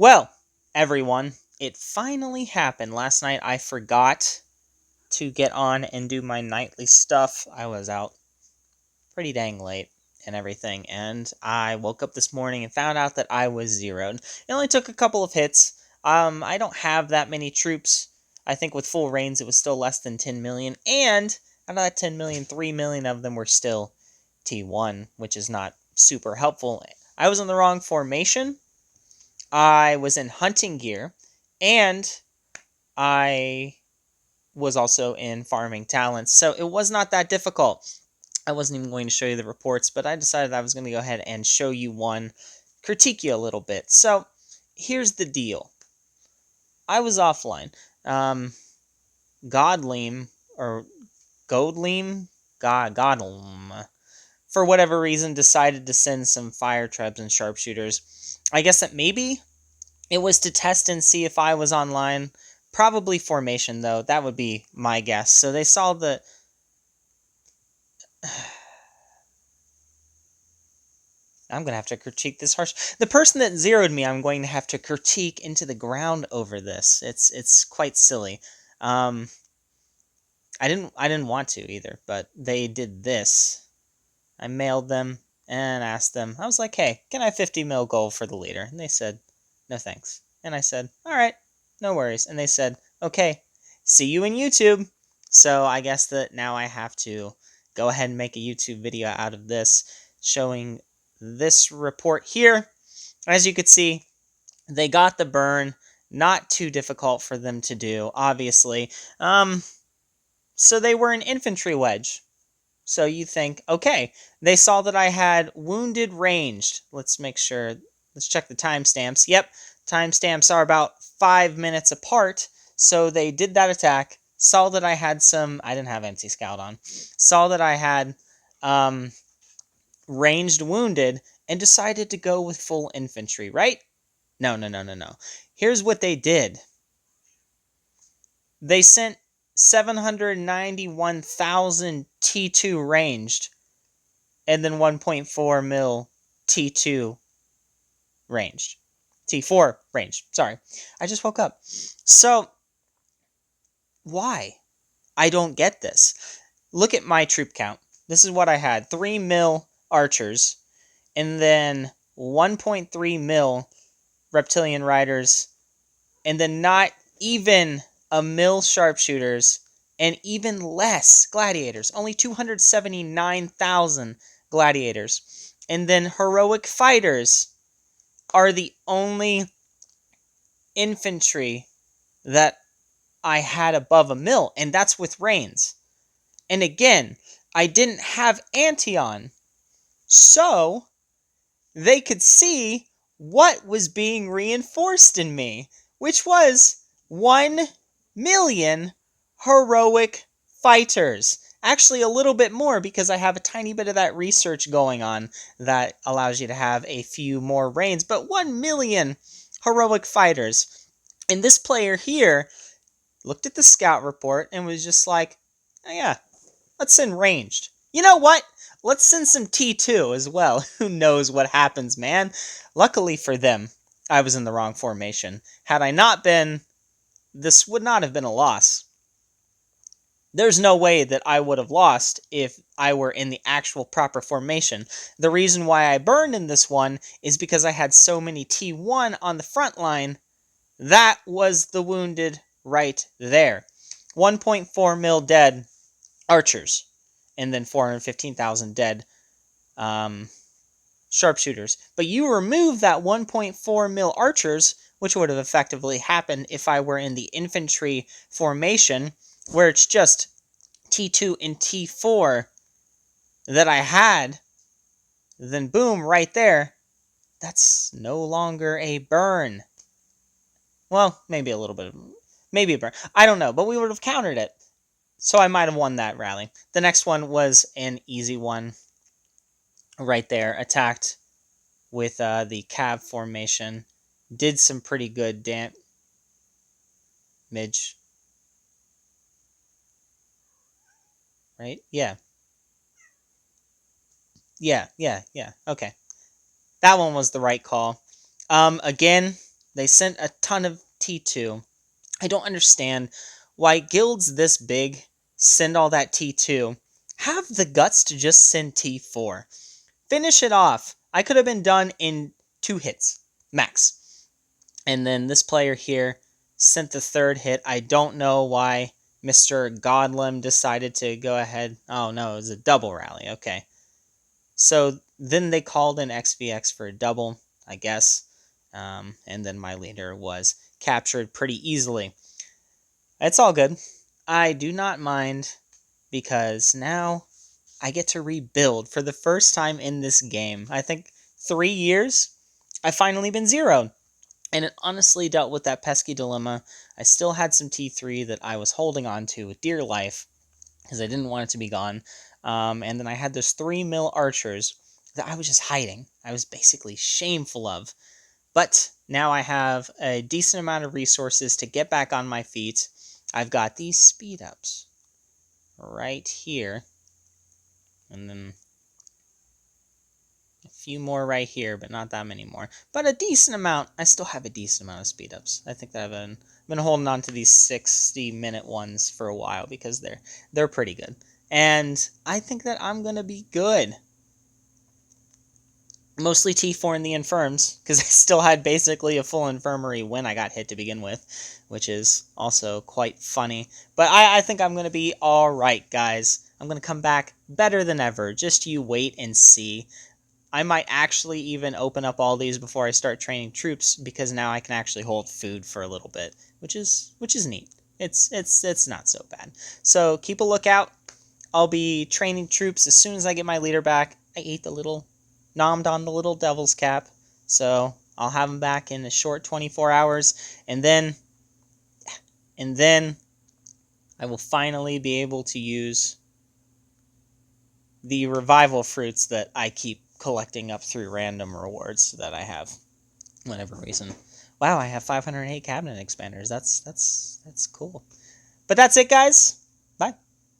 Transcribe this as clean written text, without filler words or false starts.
Well, everyone, it finally happened. Last night I forgot to get on and do my nightly stuff. I was out pretty dang late and everything, and I woke up this morning and found out that I was zeroed. It only took a couple of hits. I don't have that many troops. I think with full reigns it was still less than 10 million, and out of that 10 million, 3 million of them were still T1, which is not super helpful. I was in the wrong formation. I was in hunting gear, and I was also in farming talents, so it was not that difficult. I wasn't even going to show you the reports, but I decided I was going to go ahead and show you one, critique you a little bit. So, here's the deal. I was offline. Godleam, or Godleam? Godleam, for whatever reason, decided to send some fire trebs and sharpshooters. I guess that maybe it was to test and see if I was online. Probably formation, though. That would be my guess. So they saw the... I'm going to have to critique this harsh. The person that zeroed me, I'm going to have to critique into the ground over this. It's quite silly. I didn't want to either, but they did this. I mailed them and asked them. I was like, hey, can I have 50 mil gold for the leader? And they said, no thanks. And I said, all right, no worries. And they said, okay, see you in YouTube. So I guess that now I have to go ahead and make a YouTube video out of this, showing this report here. As you could see, they got the burn. Not too difficult for them to do, obviously. So they were an infantry wedge. So you think, okay, they saw that I had wounded ranged. Let's make sure, let's check the timestamps. Yep, timestamps are about 5 minutes apart. So they did that attack, saw that I had some, I didn't have anti-scout on, saw that I had ranged wounded, and decided to go with full infantry, right? No. Here's what they did. They sent 791,000 T2 ranged, and then 1.4 mil T2 ranged. T4 ranged. Sorry. I just woke up. So, why? I don't get this. Look at my troop count. This is what I had. 3 mil archers, and then 1.3 mil reptilian riders, and then not even a mil sharpshooters, and even less gladiators. Only 279,000 gladiators. And then heroic fighters are the only infantry that I had above a mil, and that's with reigns. And again, I didn't have Antion, so they could see what was being reinforced in me, which was 1 million heroic fighters. Actually, a little bit more, because I have a tiny bit of that research going on that allows you to have a few more reigns, but 1 million heroic fighters. And this player here looked at the scout report and was just like, oh yeah, let's send ranged. You know what? Let's send some T2 as well. Who knows what happens, man? Luckily for them, I was in the wrong formation. Had I not been, this would not have been a loss. There's no way that I would have lost if I were in the actual proper formation. The reason why I burned in this one is because I had so many T1 on the front line. That was the wounded right there. 1.4 mil dead archers, and then 415,000 dead sharpshooters. But you remove that 1.4 mil archers, which would have effectively happened if I were in the infantry formation, where it's just T2 and T4 that I had, then boom, right there, that's no longer a burn. Well, maybe a little bit, maybe a burn. I don't know, but we would have countered it. So I might have won that rally. The next one was an easy one. Right there, attacked with the Cav formation. Did some pretty good damage. Right? Yeah. Yeah. Okay. That one was the right call. Again, They sent a ton of T2. I don't understand why guilds this big send all that T2. Have the guts to just send T4. Finish it off. I could have been done in 2 hits, max. And then this player here sent the 3rd hit. I don't know why Mr. Godlim decided to go ahead. Oh no, it was a double rally. Okay. So then they called in XVX for a double, I guess. And then my leader was captured pretty easily. It's all good. I do not mind because now I get to rebuild for the first time in this game. I think 3 years, I've finally been zeroed. And it honestly dealt with that pesky dilemma. I still had some T3 that I was holding on to with dear life because I didn't want it to be gone. And then I had those 3 mil archers that I was just hiding. I was basically shameful of. But now I have a decent amount of resources to get back on my feet. I've got these speed ups right here. And then a few more right here, but not that many more. But a decent amount. I still have a decent amount of speed ups. I think that I've been holding on to these 60-minute ones for a while because they're pretty good. And I think that I'm going to be good. Mostly T4 in the infirms, because I still had basically a full infirmary when I got hit to begin with, which is also quite funny. But I think I'm going to be alright, guys. I'm going to come back better than ever. Just you wait and see. I might actually even open up all these before I start training troops, because now I can actually hold food for a little bit, which is neat. It's not so bad. So keep a lookout. I'll be training troops as soon as I get my leader back. I ate the little nommed on the little devil's cap, so I'll have him back in a short 24 hours, and then I will finally be able to use the revival fruits that I keep collecting up through random rewards that I have, whatever reason. Wow, I have 508 cabinet expanders. That's cool. But that's it, guys. Bye.